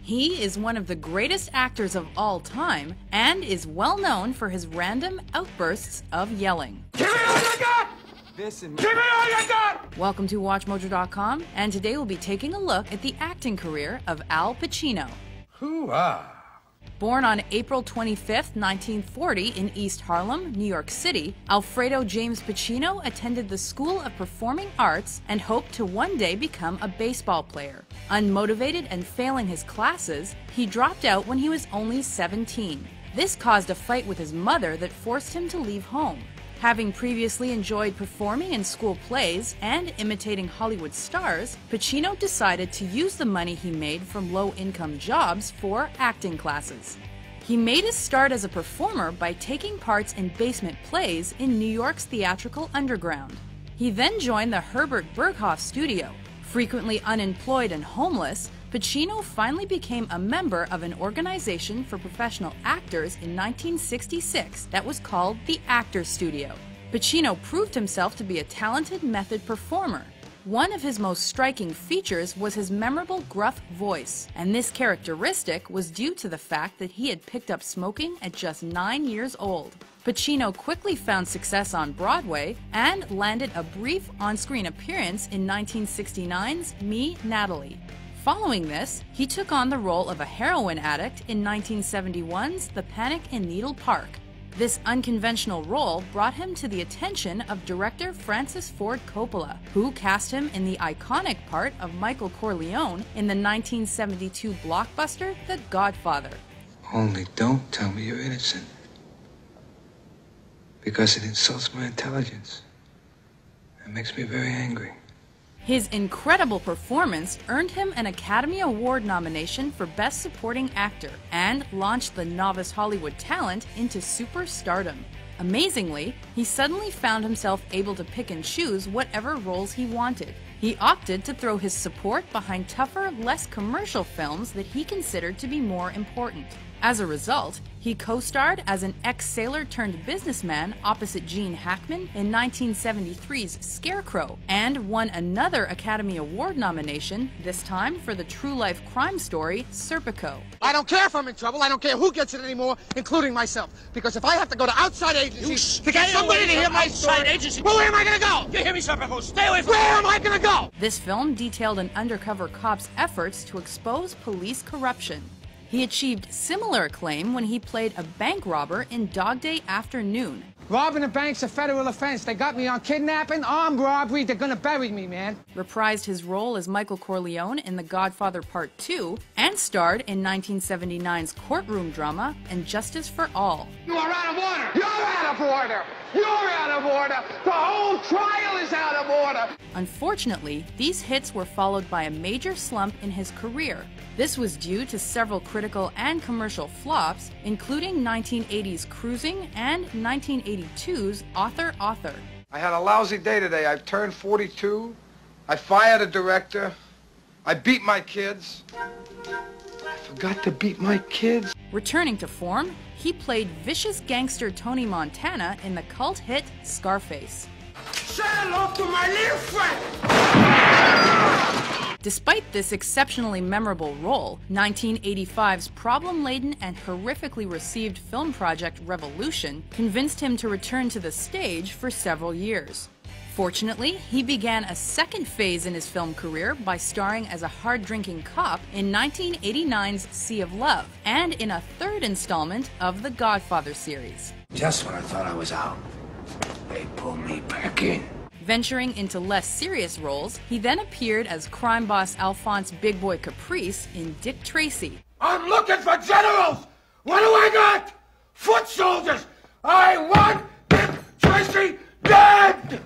He is one of the greatest actors of all time and is well known for his random outbursts of yelling. Give me all you got! Give me all you got! Welcome to WatchMojo.com, and today we'll be taking a look at the acting career of Al Pacino. Hoo-ah! Born on April 25, 1940 in East Harlem, New York City, Alfredo James Pacino attended the School of Performing Arts and hoped to one day become a baseball player. Unmotivated and failing his classes, he dropped out when he was only 17. This caused a fight with his mother that forced him to leave home. Having previously enjoyed performing in school plays and imitating Hollywood stars, Pacino decided to use the money he made from low-income jobs for acting classes. He made his start as a performer by taking parts in basement plays in New York's theatrical underground. He then joined the Herbert Berghoff studio. Frequently unemployed and homeless, Pacino finally became a member of an organization for professional actors in 1966 that was called the Actors Studio. Pacino proved himself to be a talented method performer. One of his most striking features was his memorable gruff voice, and this characteristic was due to the fact that he had picked up smoking at just 9 years old. Pacino quickly found success on Broadway and landed a brief on-screen appearance in 1969's Me, Natalie. Following this, he took on the role of a heroin addict in 1971's The Panic in Needle Park. This unconventional role brought him to the attention of director Francis Ford Coppola, who cast him in the iconic part of Michael Corleone in the 1972 blockbuster The Godfather. Only don't tell me you're innocent, because it insults my intelligence. It makes me very angry. His incredible performance earned him an Academy Award nomination for Best Supporting Actor and launched the novice Hollywood talent into superstardom. Amazingly, he suddenly found himself able to pick and choose whatever roles he wanted. He opted to throw his support behind tougher, less commercial films that he considered to be more important. As a result, he co-starred as an ex-sailor-turned-businessman opposite Gene Hackman in 1973's Scarecrow and won another Academy Award nomination, this time for the true-life crime story Serpico. I don't care if I'm in trouble. I don't care who gets it anymore, including myself. Because if I have to go to outside agencies to get somebody to hear my story, well, where am I going to go? You hear me, Serpico? Stay away from me! Where am I going to go? This film detailed an undercover cop's efforts to expose police corruption. He achieved similar acclaim when he played a bank robber in Dog Day Afternoon. Robbing a bank's a federal offense. They got me on kidnapping, armed robbery. They're gonna bury me, man. Reprised his role as Michael Corleone in The Godfather Part 2, and starred in 1979's courtroom drama And Justice for All. You are out of order! You're out of order! You're out of order! The whole trial is out of order! Unfortunately, these hits were followed by a major slump in his career. This was due to several critical and commercial flops, including 1980's Cruising and 1982's Author. I had a lousy day today. I've turned 42. I fired a director. I beat my kids. I forgot to beat my kids. Returning to form, he played vicious gangster Tony Montana in the cult hit Scarface. Say hello to my little friend! Despite this exceptionally memorable role, 1985's problem-laden and horrifically received film project Revolution convinced him to return to the stage for several years. Fortunately, he began a second phase in his film career by starring as a hard-drinking cop in 1989's Sea of Love and in a third installment of the Godfather series. Just when I thought I was out, they pulled me back in. Venturing into less serious roles, he then appeared as crime boss Alphonse Big Boy Caprice in Dick Tracy. I'm looking for generals! What do I got? Foot soldiers! I want Dick Tracy dead!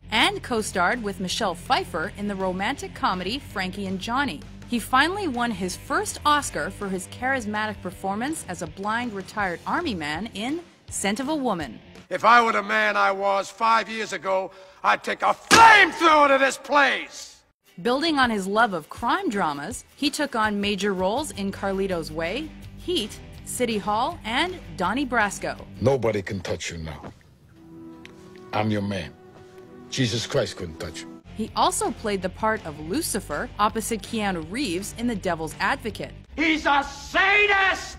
And co-starred with Michelle Pfeiffer in the romantic comedy Frankie and Johnny. He finally won his first Oscar for his charismatic performance as a blind retired army man in Scent of a Woman. If I were the man I was 5 years ago, I'd take a flamethrower to this place! Building on his love of crime dramas, he took on major roles in Carlito's Way, Heat, City Hall, and Donnie Brasco. Nobody can touch you now. I'm your man. Jesus Christ couldn't touch you. He also played the part of Lucifer opposite Keanu Reeves in The Devil's Advocate. He's a sadist!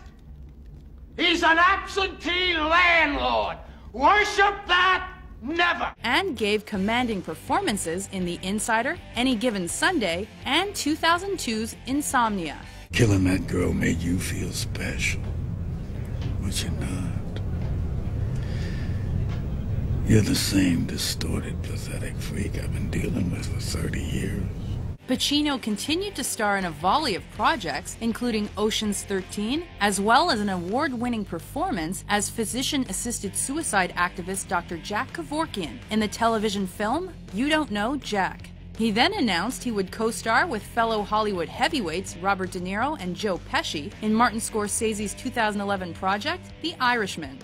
He's an absentee landlord! Worship that? Never! And gave commanding performances in The Insider, Any Given Sunday, and 2002's Insomnia. Killing that girl made you feel special, but you're not. You're the same distorted, pathetic freak I've been dealing with for 30 years. Pacino continued to star in a volley of projects, including Ocean's 13, as well as an award-winning performance as physician-assisted suicide activist Dr. Jack Kevorkian in the television film You Don't Know Jack. He then announced he would co-star with fellow Hollywood heavyweights Robert De Niro and Joe Pesci in Martin Scorsese's 2011 project, The Irishman.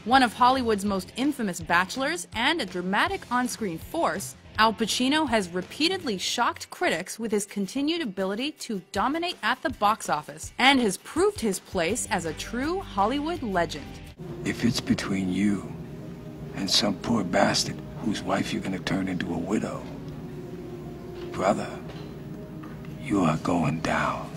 One of Hollywood's most infamous bachelors and a dramatic on-screen force, Al Pacino has repeatedly shocked critics with his continued ability to dominate at the box office and has proved his place as a true Hollywood legend. If it's between you and some poor bastard whose wife you're gonna turn into a widow, brother, you are going down.